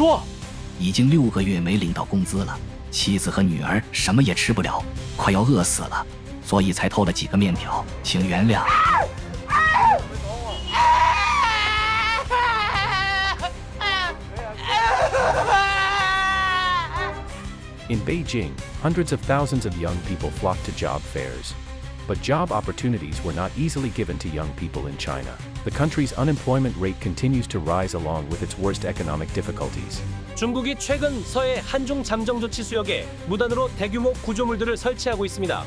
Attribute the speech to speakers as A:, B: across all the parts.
A: 说？
B: 已经6个月没领到工资了，妻子和女儿什么也吃不了，快要饿死了，所以才偷了几个面条，请原谅。
C: In Beijing, hundreds of thousands of young people flocked to job fairs. But job opportunities were not easily given to young people in China. The country's unemployment rate continues to rise along with its worst economic difficulties.
A: 중국이 최근 서해 한중 잠정조치 수역에 무단으로 대규모 구조물들을 설치하고 있습니다.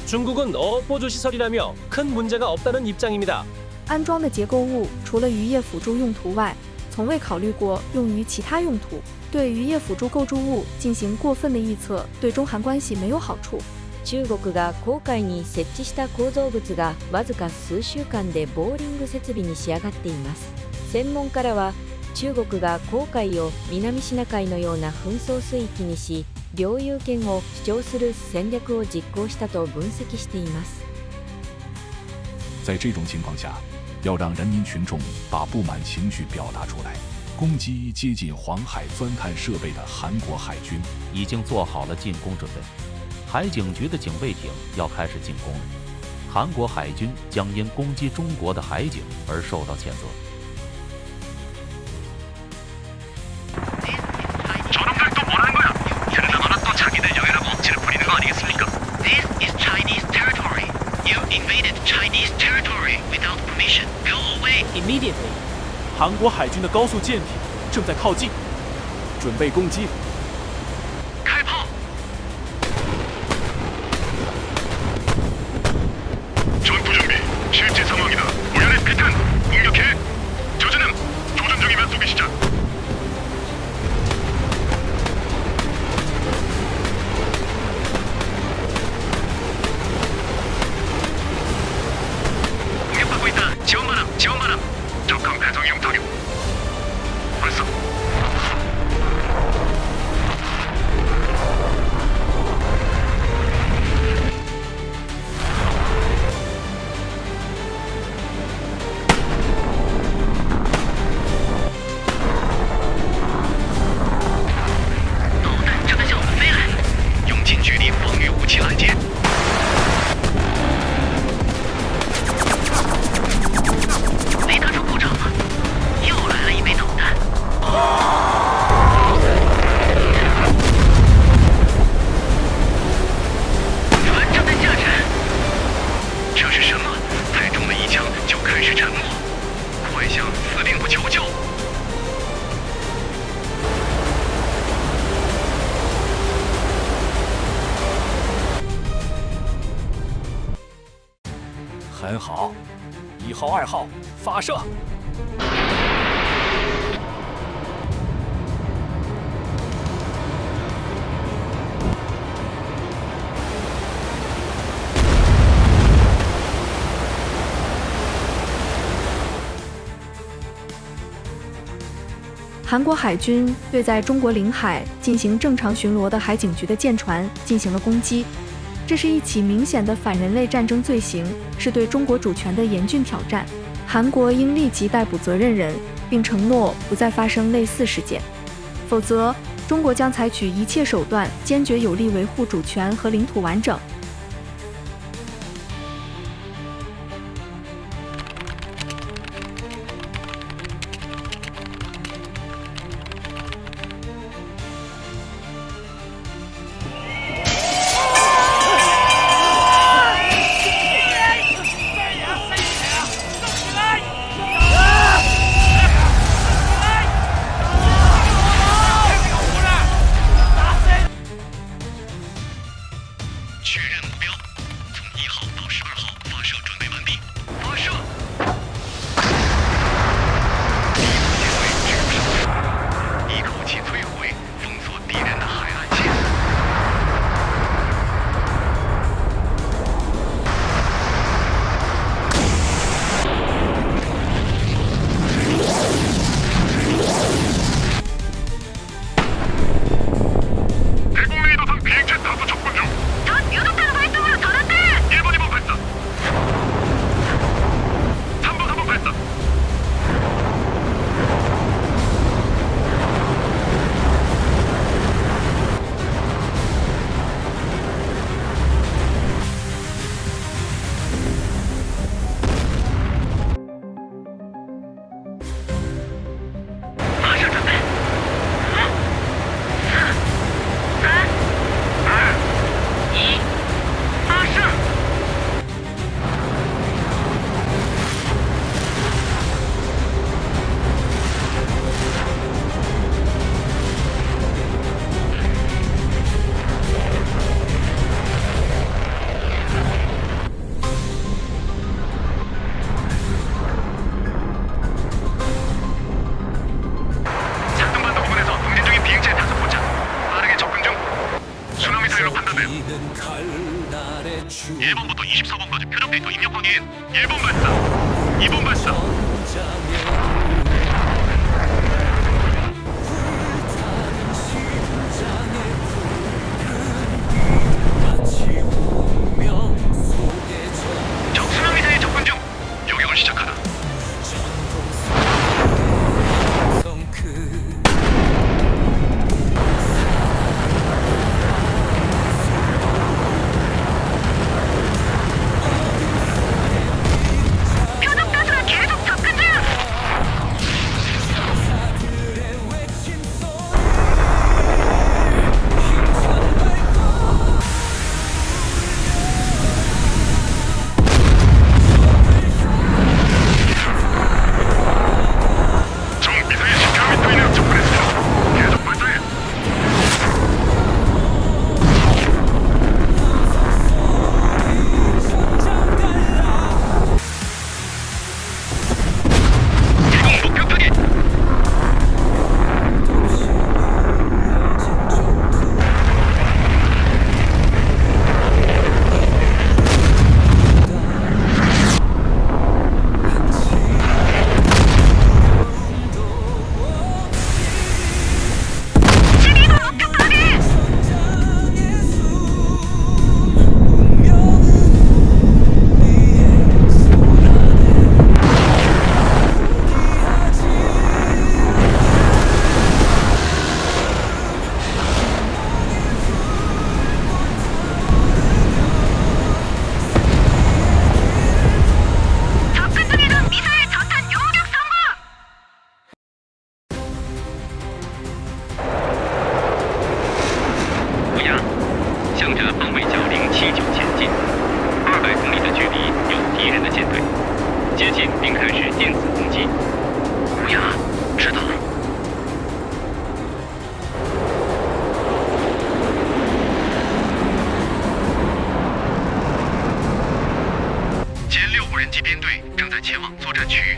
A: 중국은 어업보조시설이라며 큰 문제가 없다는 입장입니다.
D: 安装的结构物除了渔业辅助用途外，从未考虑过用于其他用途。对渔业辅助构筑物进行過分的預測，對中韓關係沒有好處。
E: 中国が黄海に設置した構造物がわずか数週間でボーリング設備に仕上がっています。専門家らは中国が黄海を南シナ海のような紛争水域にし、領有権を主張する戦略を実行したと分析しています。
F: 在这种情况下，要让人民群众把不满情绪表达出来。攻击接近黄海钻探设备的韩国海军
G: 已经做好了进攻准备，海警局的警备艇要开始进攻了。韩国海军将因攻击中国的海警而受到谴责。
H: 저놈들 또 뭐라는 거야? 들나마나 또 자기들 여유라고 억지를 부리는 거 아니겠습니까? This is Chinese territory. You invaded Chinese territory without permission. Go away
A: immediately. 韩国海军的高速舰艇正在靠近，准备攻击。
H: 开炮！전투준비실제상황이다 우연의 패턴 공격해! 저지는 조준 중이면 쏘기 시작! 공격받고 있다! 지원바람! 지원바람! 적함 배송용 타격! 발사!
F: 很好，1号、2号发射。
D: 韩国海军对在中国领海进行正常巡逻的海警局的舰船进行了攻击。 这是一起明显的反人类战争罪行，是对中国主权的严峻挑战。韩国应立即逮捕责任人，并承诺不再发生类似事件，否则中国将采取一切手段，坚决有力维护主权和领土完整。
H: 确认 1번부터 24번까지 표적 데이터 입력 확인. 1번 발사, 2번 발사. 적 수명 미사일 접근 중. 요격을 시작하라. 표적 다수가 계속 접근 중. 적 미사일 10km 이내로 접근했습니다. 계속 발사해. 이동 목표 타깃. 접근 중이던 미사일 전탄 요격 성공.不压，向着方位角079前进，200公里的距离有敌人的舰队，接近并开始电子攻击。不压，知道了。歼6无人机编队正在前往作战区域。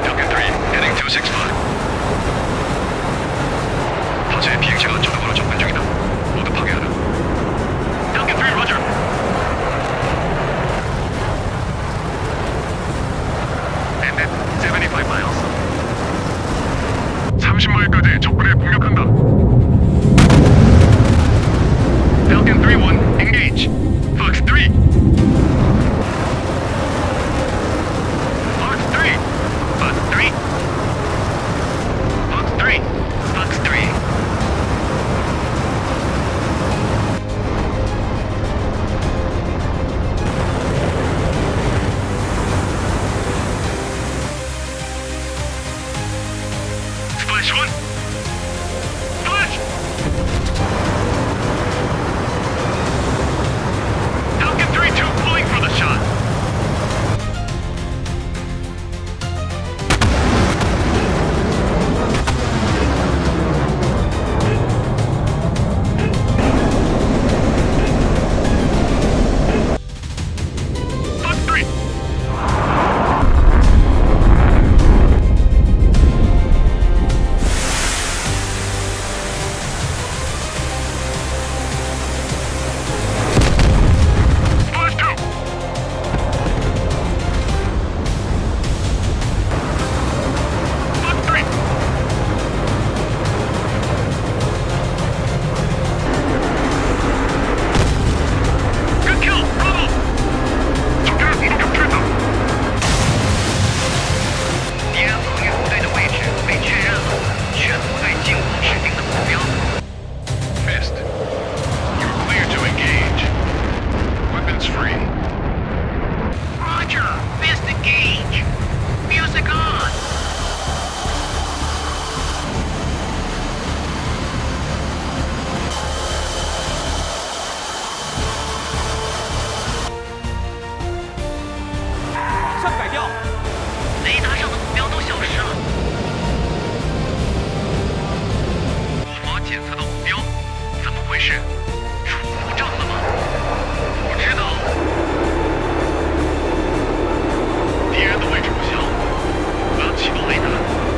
H: Falcon 3 heading 265. 화재 비행체가 저쪽으로 접근 중이다. 모두 파괴하라. Falcon 3, Roger. And at 75 miles. 30마일까지 적군에 공격한다. Falcon 3-1, engage. Fox 3. Fox 3. Fox 3. Fox 3. Fox 3. Splash 1. Splash! Falcon 3-2 pulling for the shot. Fox 3. Splash 2. Fox 3. Good kill, Bravo. 적들을 공격 중이다. 敌人防御部队的位置被确认了，全部队进入指定的目标。Fist, you're clear to engage. Weapons free. Roger, Fist engage. Music on.雷达上的目标都消失了。无法检测到目标，怎么回事？出故障了吗？不知道。敌人的位置不详，我要启动雷达。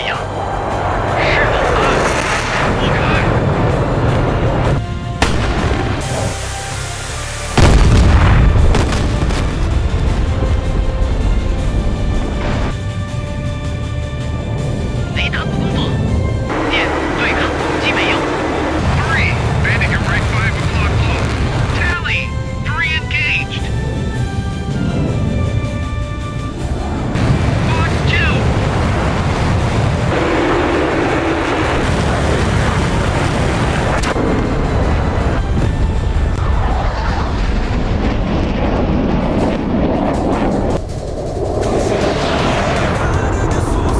H: 一样。是否啊？躲开！雷达不工作，电对抗攻击没用。3, banding your right 5 o'clock low. Tally, 3 engaged. Fox 2.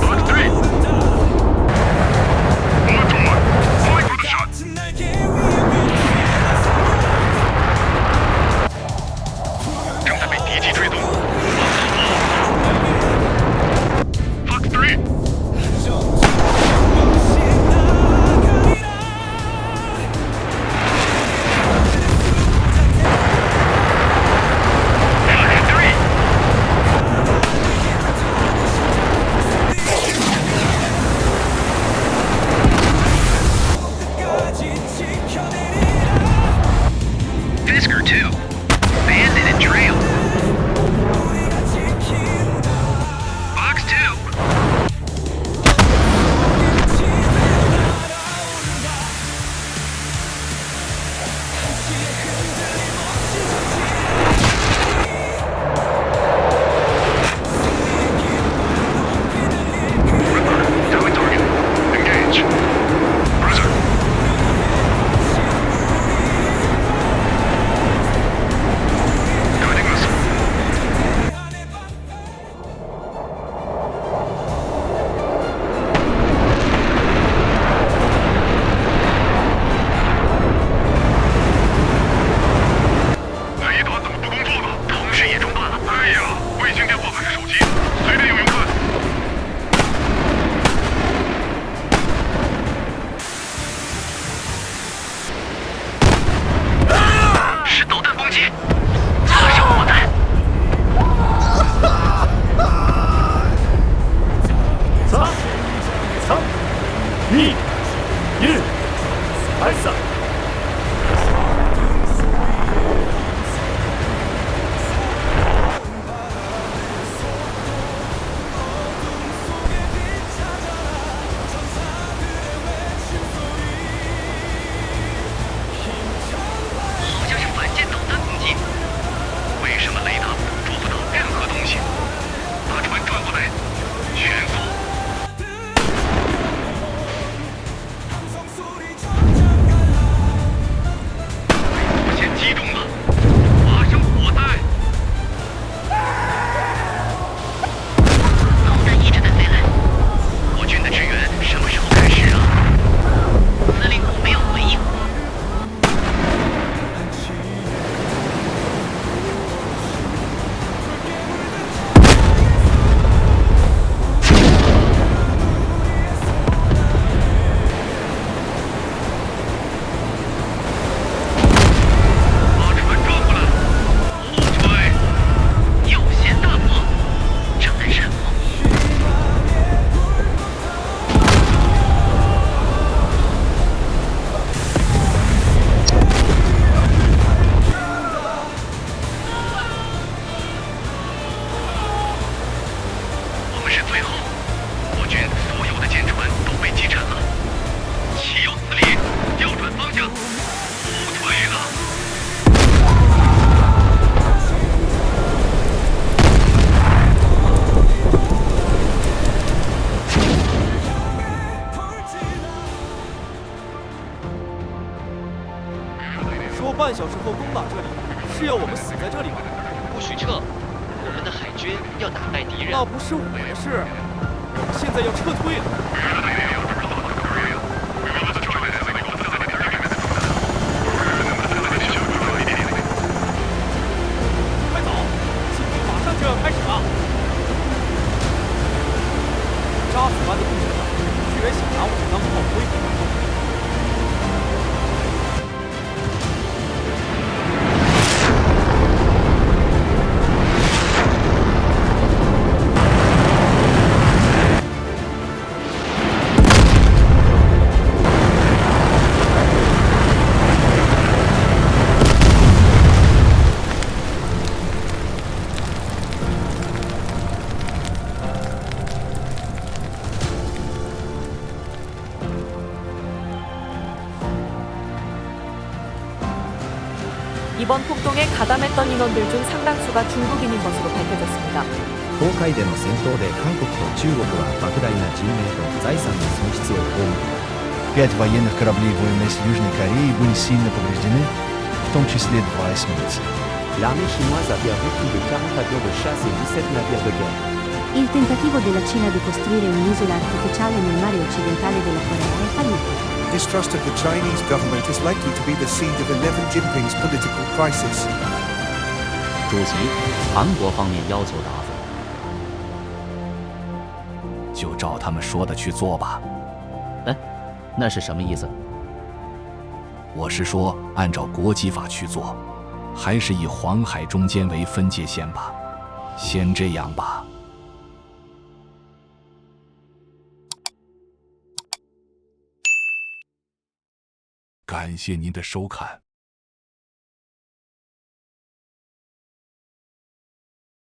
H: Fox 3. 1-1. Pulling for the shot.正在被敌机追踪。Fox 3. Fox 3. Fisker 2. Bandit and trail. Fox 2. Ripper, towing target. Engage. Bruiser. Guiding missile.雷达怎么不工作呢？通讯也中断了。哎呀，卫星电话还是手机，随便用用看。是导弹攻击，擦上火弹。好像是反舰导弹攻击。为什么雷达捕捉不到任何东西？把船转过来，全速。火线击中了，发生火灾。导弹一直在飞来，国军的支援什么时候开始啊？司令部没有回应。把船转过来，后退，右舷大火，正在闪光。我们是最后，国军所有的舰船都被击沉了。岂有此理！调转方向，后退了。
I: 说半小时后攻打这里，是要我们死在这里吗？
J: 不许撤！我们的海军要打败敌人。
I: 那不是我的事，我们现在要撤退了。快走，进攻马上就要开始了。渣子般的共产党，居然想拿我们当炮灰！
E: 이번 폭동에 가담했던 인원들 중 상당수가 중국인인 것으로 밝혀졌습니다.
K: 公海での戦闘で韓国と中国は莫大な人命と財産の損失を被った。
L: 5 военных кораблей ВМС Южной Кореи были сильно повреждены, в том числе 2 эсминца.
K: L'armée chinoise a perdu plus de 40 avions de chasse et 17 navires de guerre.
M: Il tentativo della Cina di costruire un'isola artificiale nel mare occidentale della Corea è fallito.
N: Distrust of the Chinese government is likely to be the seed of 11 Jinping's political crisis.
G: 主席，韩国方面要求答复。
B: 就照他们说的去做吧。
G: 那是什么意思？
B: 我是说，按照国际法去做，还是以黄海中间为分界线吧。先这样吧。
F: 感谢您的收看。